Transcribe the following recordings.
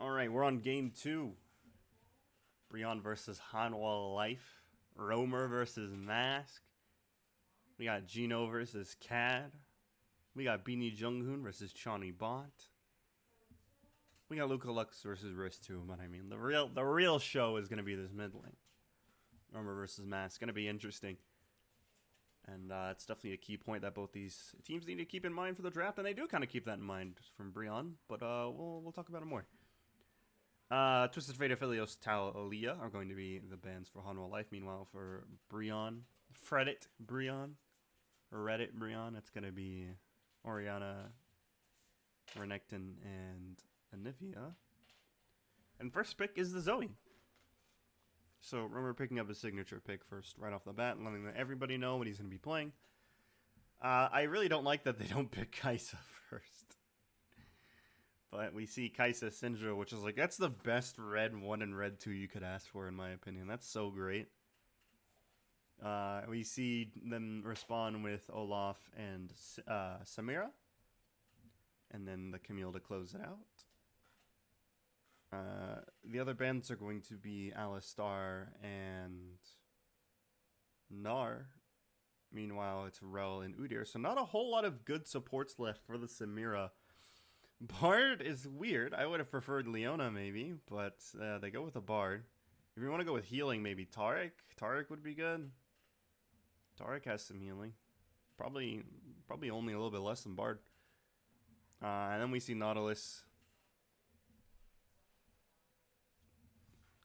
Alright, we're on game 2. Brion versus Hanwha Life. Romer versus Mask. We got Gino versus Cad. We got Beanie Junghoon versus Chani Bot. We got Luca Lux versus Risk 2, but I mean the real show is gonna be this mid lane. Romer versus Mask. Gonna be interesting. And it's definitely a key point that both these teams need to keep in mind for the draft, and they do kind of keep that in mind from Brion, but we'll talk about it more. Twisted Fate, Aphelios, Talia are going to be the bans for Hanwha Life. Meanwhile, for Brion, Fredit BRION, or Reddit BRION, it's going to be Oriana, Renekton, and Anivia. And first pick is the Zoe. So remember picking up his signature pick first, right off the bat, and letting everybody know what he's going to be playing. I really don't like that they don't pick Kai'Sa first. But we see Kai'Sa Syndra, which is like, that's the best red 1 and red 2 you could ask for, in my opinion. That's so great. We see them respond with Olaf and Samira. And then the Camille to close it out. The other bands are going to be Alistar and Gnar. Meanwhile, it's Rel and Udyr. So not a whole lot of good supports left for the Samira. Bard is weird. I would have preferred Leona maybe, but they go with a Bard. If you want to go with healing, maybe Taric. Taric would be good. Taric has some healing. Probably only a little bit less than Bard. And then we see Nautilus.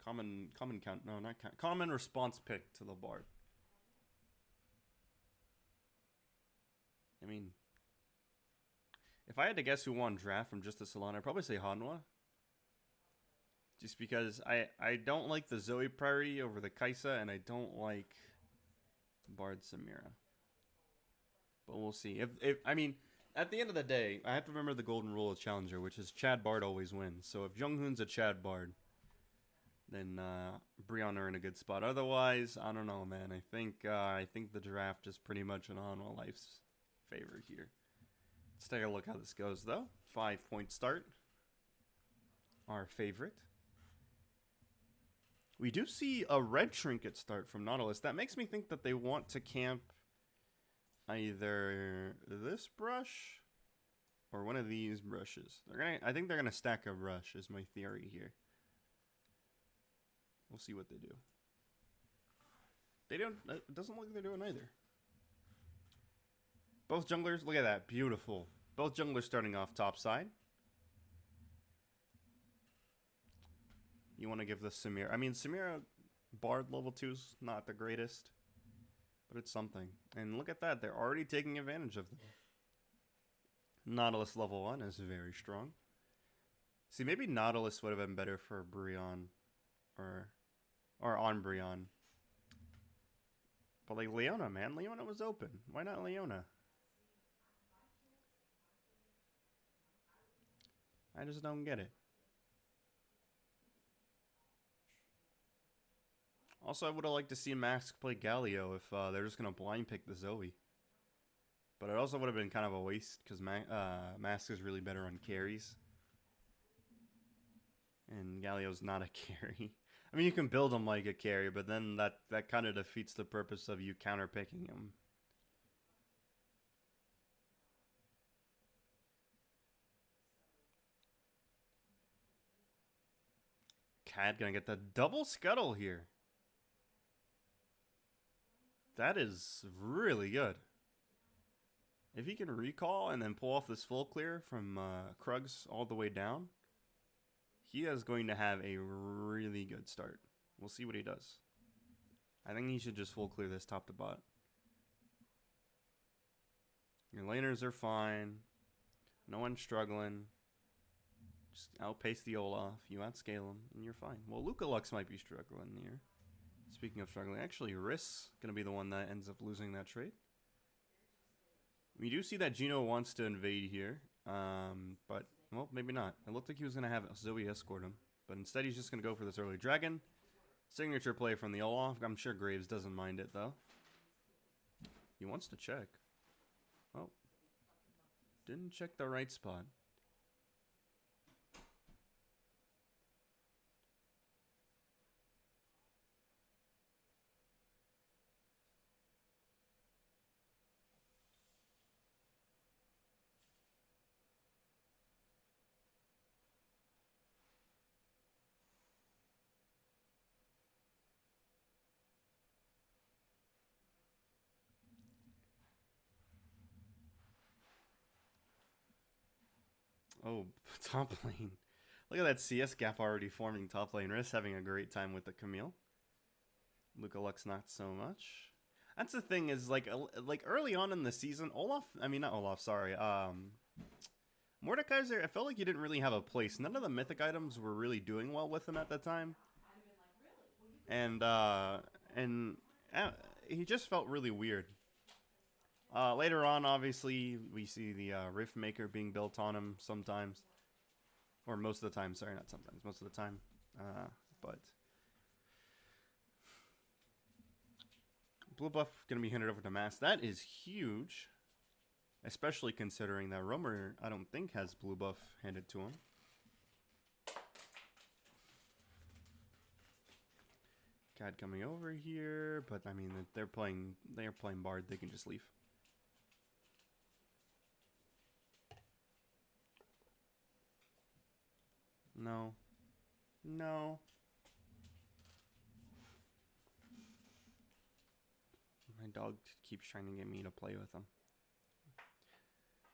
Common count. No, not count. Common response pick to the Bard. I mean, if I had to guess who won draft from just the salon, I'd probably say Hanwha. Just because I don't like the Zoe priority over the Kai'Sa, and I don't like Bard Samira. But we'll see. I mean, at the end of the day, I have to remember the golden rule of Challenger, which is Chad Bard always wins. So if Junghoon's a Chad Bard, then Brion are in a good spot. Otherwise, I don't know, man. I think the draft is pretty much in Hanwha Life's favor here. Let's take a look how this goes, though. 5-point start. Our favorite. We do see a red trinket start from Nautilus. That makes me think that they want to camp either this brush or one of these brushes. I think they're gonna stack a brush, is my theory here. We'll see what they do. They don't. It doesn't look like they're doing either. Both junglers, look at that, beautiful. Both junglers starting off top side. You want to give the Samira. I mean, Samira Bard level 2's not the greatest, but it's something. And look at that, they're already taking advantage of them. Nautilus level 1 is very strong. See, maybe Nautilus would have been better for Brion, or on Brion. But like Leona, man, Leona was open. Why not Leona? I just don't get it. Also, I would have liked to see Mask play Galio if they're just going to blind pick the Zoe. But it also would have been kind of a waste because Mask is really better on carries. And Galio's not a carry. I mean, you can build him like a carry, but then that kind of defeats the purpose of you counter picking him. Cad gonna get the double scuttle here. That is really good. If he can recall and then pull off this full clear from Krugs all the way down, he is going to have a really good start. We'll see what he does. I think he should just full clear this top to bot. Your laners are fine. No one's struggling. Just outpace the Olaf. You outscale him, and you're fine. Well, Luca Lux might be struggling here. Speaking of struggling, actually, Riss going to be the one that ends up losing that trade. We do see that Gino wants to invade here, but, well, maybe not. It looked like he was going to have Zoe escort him, but instead he's just going to go for this early dragon. Signature play from the Olaf. I'm sure Graves doesn't mind it, though. He wants to check. Oh. Didn't check the right spot. Oh, top lane. Look at that CS gap already forming top lane. Riss having a great time with the Camille. Luca Lux not so much. That's the thing is like early on in the season, Olaf. I mean not Olaf. Sorry. Mordekaiser. I felt like he didn't really have a place. None of the mythic items were really doing well with him at the time. And he just felt really weird. Later on, obviously, we see the Rift Maker being built on him sometimes. Or most of the time, sorry, not sometimes, most of the time. But blue buff going to be handed over to Mass. That is huge. Especially considering that Roamer, I don't think, has blue buff handed to him. Cad coming over here, but I mean, they're playing Bard, they can just leave. No. No. My dog keeps trying to get me to play with him.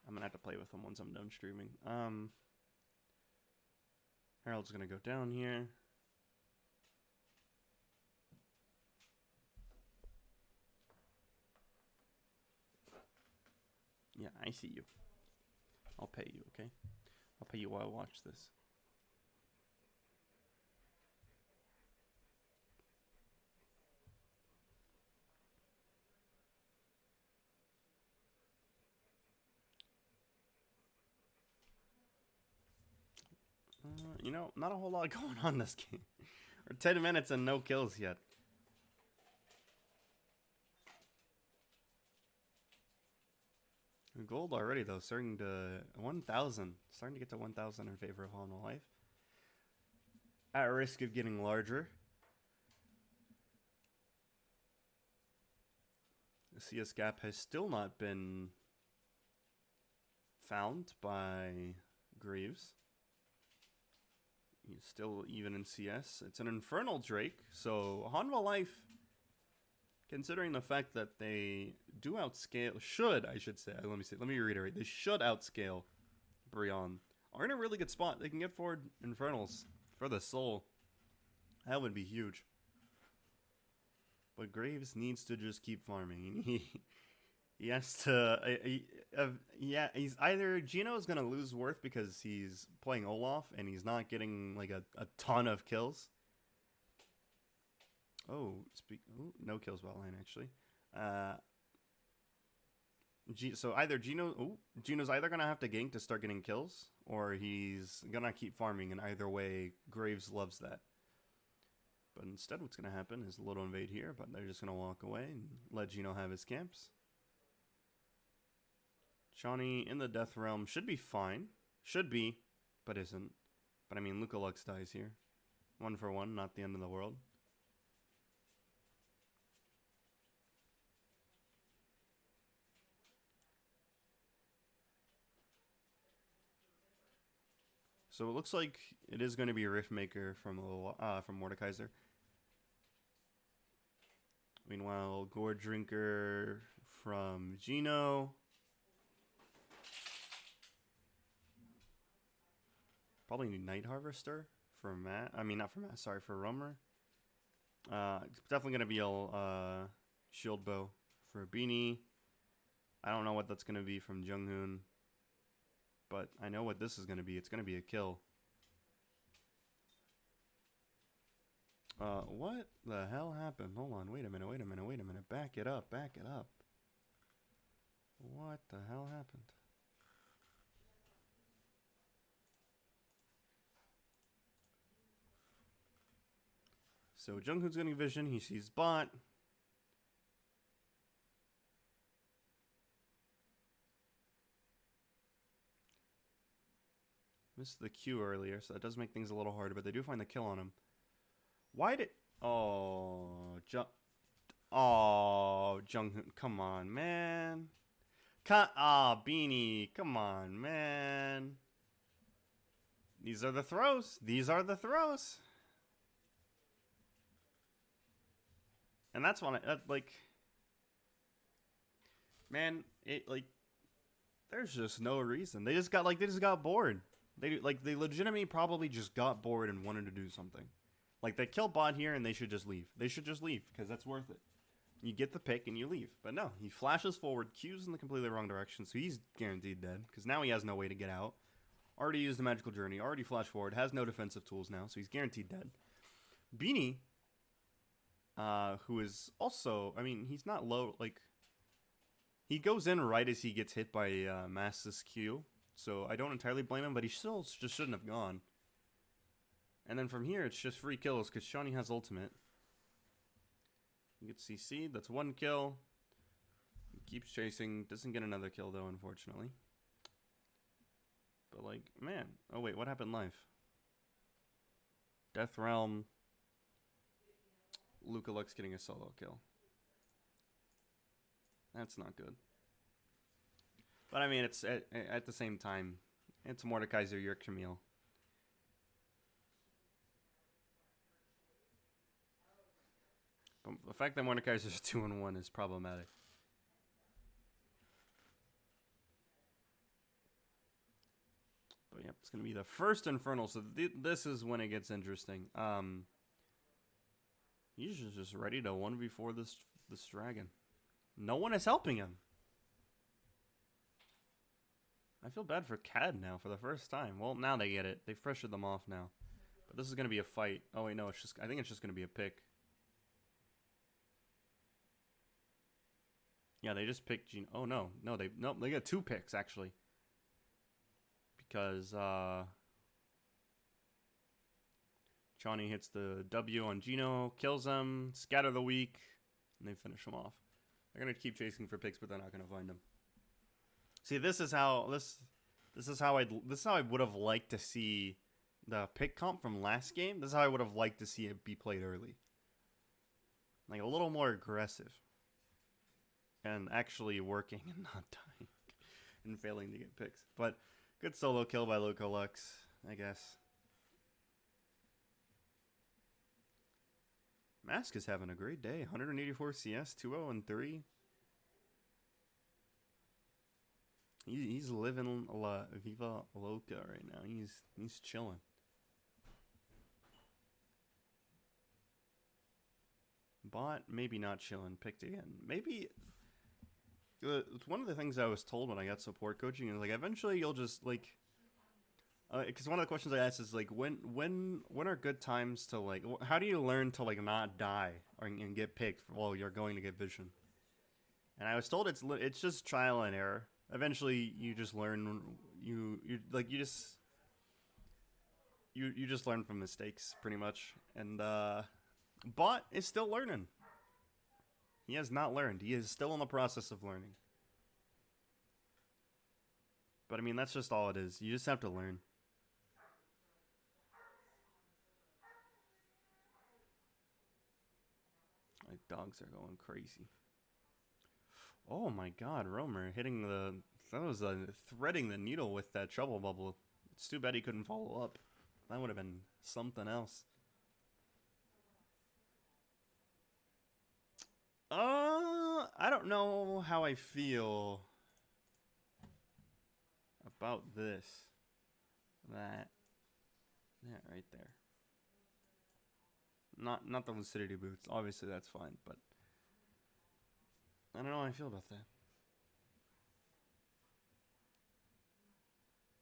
I'm gonna have to play with him once I'm done streaming. Harold's gonna go down here. Yeah, I see you. I'll pay you, okay? I'll pay you while I watch this. You know, not a whole lot going on this game. We're 10 minutes and no kills yet. Gold already, though, starting to 1,000. Starting to get to 1,000 in favor of Hanwha Life. At risk of getting larger. The CS gap has still not been found by Graves. He's still even in CS. It's an Infernal Drake, so Hanwha Life, considering the fact that they do outscale, I should say, let me reiterate, they should outscale Brion, are in a really good spot. They can get forward Infernals for the soul. That would be huge. But Graves needs to just keep farming. He has to, yeah, he's either Gino's going to lose worth because he's playing Olaf and he's not getting like a ton of kills. Oh, no kills bot lane actually. So either Gino's either going to have to gank to start getting kills, or he's going to keep farming, and either way, Graves loves that. But instead what's going to happen is a little invade here, but they're just going to walk away and let Gino have his camps. Shawnee in the Death Realm should be fine. Should be, but isn't. But I mean, Luca Lux dies here. 1 for 1, not the end of the world. So it looks like it is going to be a Rift Maker from Mordekaiser. Meanwhile, Gore Drinker from Gino. Probably Night Harvester for Matt. I mean, not for Matt. Sorry, for Roamer. It's definitely going to be a Shield Bow for Beanie. I don't know what that's going to be from Junghoon. But I know what this is going to be. It's going to be a kill. What the hell happened? Hold on. Wait a minute. Back it up. What the hell happened? So Junghoon's getting vision. He sees bot. Missed the Q earlier, so that does make things a little harder, but they do find the kill on him. Why did... Oh, Junghoon, come on, man. Beanie, come on, man. These are the throws. And that's when like... Man, there's just no reason. They just got bored. They legitimately probably just got bored and wanted to do something. Like, they kill bot here and they should just leave. They should just leave because that's worth it. You get the pick and you leave. But no, he flashes forward, Q's in the completely wrong direction, so he's guaranteed dead because now he has no way to get out. Already used the magical journey, already flashed forward, has no defensive tools now, so he's guaranteed dead. Beanie, who is also, I mean, he's not low, like, he goes in right as he gets hit by Mass's Q, so I don't entirely blame him, but he still just shouldn't have gone. And then from here, it's just free kills because Shawnee has ultimate. You get CC, that's one kill. He keeps chasing, doesn't get another kill though, unfortunately. But like, man, oh wait, what happened live? Death Realm. Luca Lux getting a solo kill. That's not good. But I mean, it's at the same time, it's Mordekaiser, you're Camille. But the fact that Mordekaiser's 2-1 is problematic. But yep, it's going to be the first Infernal, so this is when it gets interesting. He's just ready to 1v4 this dragon. No one is helping him. I feel bad for CAD now for the first time. Well, now they get it. They've pressured them off now. But this is going to be a fight. Oh, wait, no. I think it's just going to be a pick. Yeah, they just picked Gene. Oh, no. No, they got 2 picks, actually. Because, Johnny hits the W on Gino, kills him, scatter the weak, and they finish him off. They're going to keep chasing for picks, but they're not going to find him. See, this is how I would have liked to see the pick comp from last game. This is how I would have liked to see it be played early. Like a little more aggressive. And actually working and not dying. And failing to get picks. But good solo kill by Luca Lux, I guess. Mask is having a great day. 184 CS, 2-0-3. He's living La Viva Loca right now. He's chilling. Bot, maybe not chilling. Picked again. Maybe. It's one of the things I was told when I got support coaching is like eventually you'll just like. Because one of the questions I asked is like when are good times to like how do you learn to like not die and get picked while you're going to get vision? And I was told it's just trial and error. Eventually, you just learn. You just learn from mistakes, pretty much. And Bot is still learning. He has not learned. He is still in the process of learning. But I mean, that's just all it is. You just have to learn. My dogs are going crazy. Oh my god, Romer hitting that was threading the needle with that trouble bubble. It's too bad he couldn't follow up. That would have been something else. I don't know how I feel about this. That right there. Not the lucidity boots. Obviously that's fine, but I don't know how I feel about that.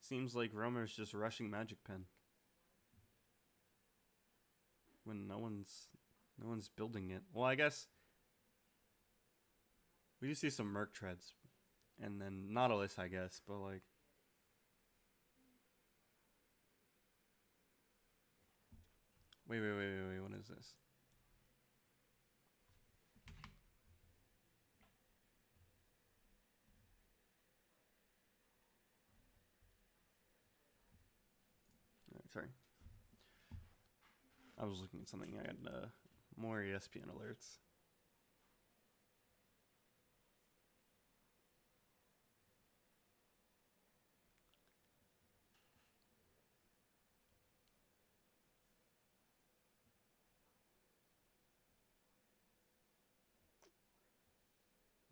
Seems like Romer's just rushing Magic Pen. When no one's building it. Well, I guess we do see some Merc treads. And then Nautilus, I guess, but like Wait, what is this? Sorry. I was looking at something. I had more ESPN alerts.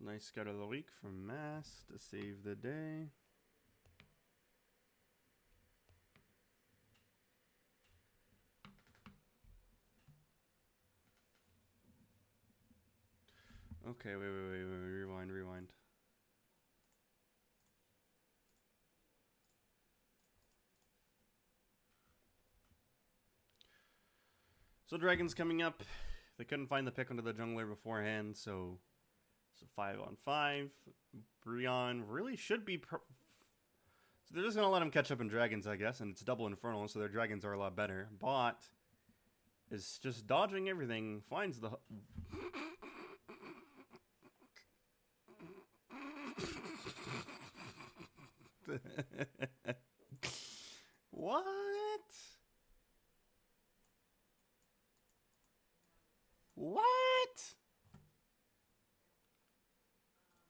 Nice scout of the week from Mass to save the day. Okay, wait, rewind. So Dragon's coming up. They couldn't find the pick onto the jungler beforehand, so it's a 5-on-5. Brion really should be... so they're just going to let him catch up in Dragons, I guess, and it's double Infernal, so their Dragons are a lot better. Bot is just dodging everything, finds the... What? What?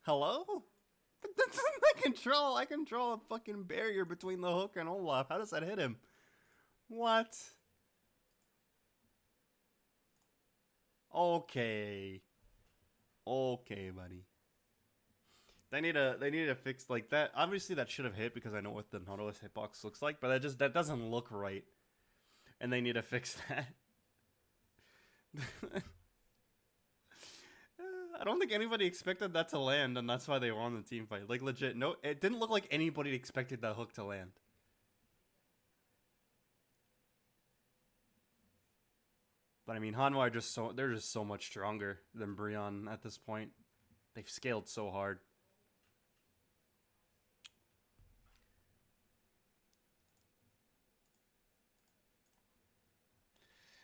Hello? That's I control a fucking barrier between the hook and Olaf. How does that hit him? What? Okay. Okay, buddy. They need to fix like that. Obviously that should have hit because I know what the Nautilus hitbox looks like, but that doesn't look right. And they need to fix that. I don't think anybody expected that to land, and that's why they won the team fight. Like, legit, no, it didn't look like anybody expected that hook to land. But I mean, Hanwha are they're just so much stronger than Brion at this point. They've scaled so hard.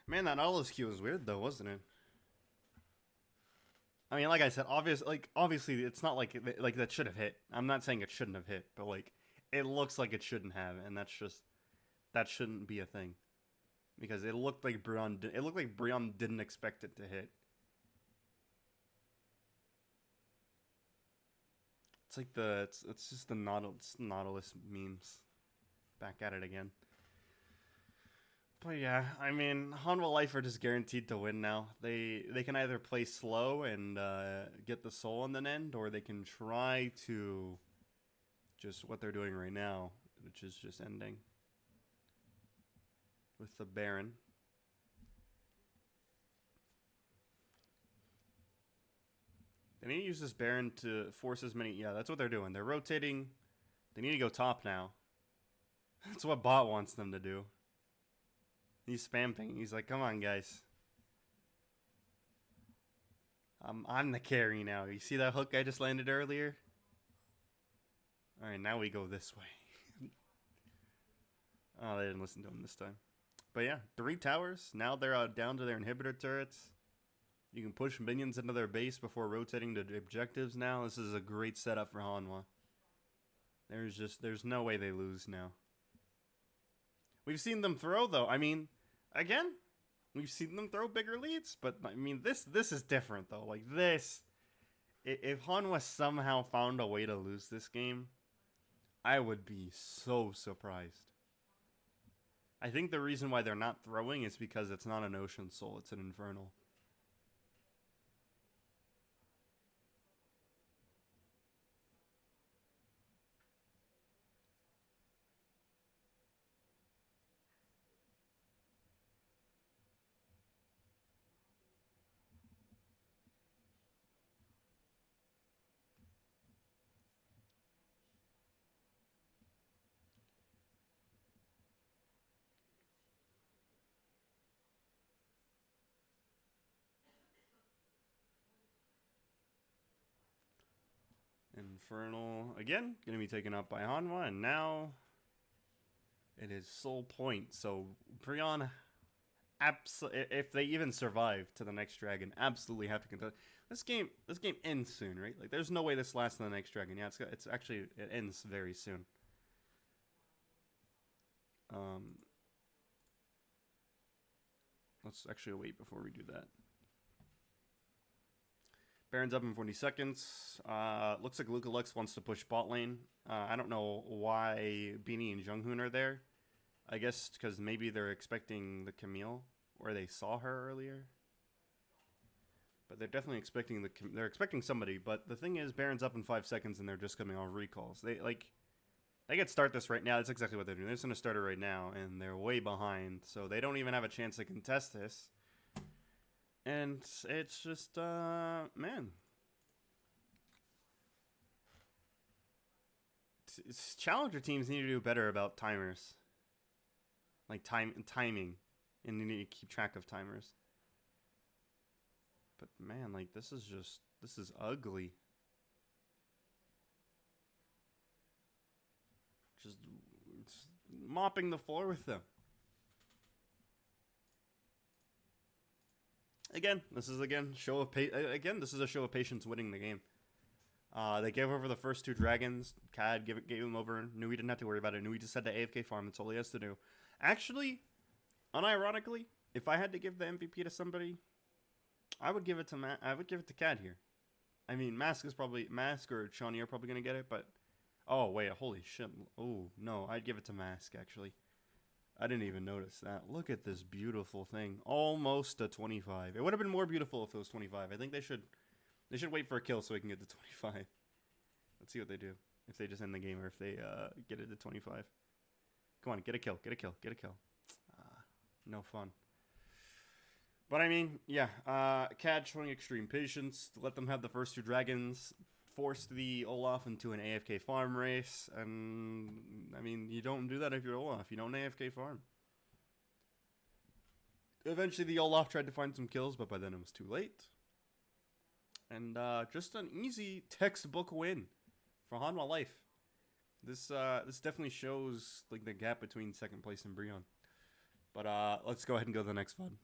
Man, that Nautilus Q was weird though, wasn't it? I mean, like I said, obviously, it's not like that should have hit. I'm not saying it shouldn't have hit, but like, it looks like it shouldn't have, and that shouldn't be a thing, because it looked like Brion didn't expect it to hit. It's like it's just the Nautilus memes, back at it again. But yeah, I mean, Hanwha Life are just guaranteed to win now. They can either play slow and get the soul on the end, or they can try to just what they're doing right now, which is just ending with the Baron. They need to use this Baron to force as many... Yeah, that's what they're doing. They're rotating. They need to go top now. That's what bot wants them to do. He's spamming. He's like, come on, guys. I'm the carry now. You see that hook I just landed earlier? Alright, now we go this way. Oh, they didn't listen to him this time. But yeah, 3 towers. Now they're down to their inhibitor turrets. You can push minions into their base before rotating to objectives now. This is a great setup for Hanwha. There's no way they lose now. We've seen them throw, though. I mean, again, we've seen them throw bigger leads, but I mean, this is different, though. Like, this, if Hanwha somehow found a way to lose this game, I would be so surprised. I think the reason why they're not throwing is because it's not an Ocean Soul, it's an Infernal. Infernal, again, going to be taken up by Hanwha, and now it is Soul Point. So, Brion, if they even survive to the next dragon, absolutely have to contest. This game ends soon, right? Like, there's no way this lasts in the next dragon. Yeah, it's actually, it ends very soon. Let's actually wait before we do that. Baron's up in 40 seconds. Looks like Luca Lux wants to push bot lane. I don't know why Beanie and Junghoon are there. I guess because maybe they're expecting the Camille, or they saw her earlier. But they're definitely expecting they're expecting somebody. But the thing is, Baron's up in 5 seconds, and they're just coming off recalls. They could start this right now. That's exactly what they're doing. They're just gonna start it right now, and they're way behind, so they don't even have a chance to contest this. And it's just, man, Challenger teams need to do better about timers. Like timing. And you need to keep track of timers. But man, like this is ugly. Just mopping the floor with them. Again, this is a show of patience winning the game. They gave over the first 2 dragons. CAD gave him over. Knew he didn't have to worry about it. Knew he just had to AFK farm. That's all he has to do. Actually, unironically, if I had to give the MVP to somebody, I would give it to CAD here. I mean, Mask or Shawnee are probably gonna get it, but oh wait, holy shit! Oh no, I'd give it to Mask actually. I didn't even notice that. Look at this beautiful thing. Almost a 25. It would have been more beautiful if it was 25. I think they should wait for a kill so we can get to 25. Let's see what they do. If they just end the game or if they get it to 25. Come on, get a kill. No fun. But I mean, yeah. CAD showing extreme patience. Let them have the first 2 dragons. Forced the Olaf into an AFK farm race, and I mean, you don't do that if you're Olaf. You don't AFK farm. Eventually, the Olaf tried to find some kills, but by then it was too late. And just an easy textbook win for Hanwha Life. This definitely shows like the gap between second place and Brion. But let's go ahead and go to the next VOD.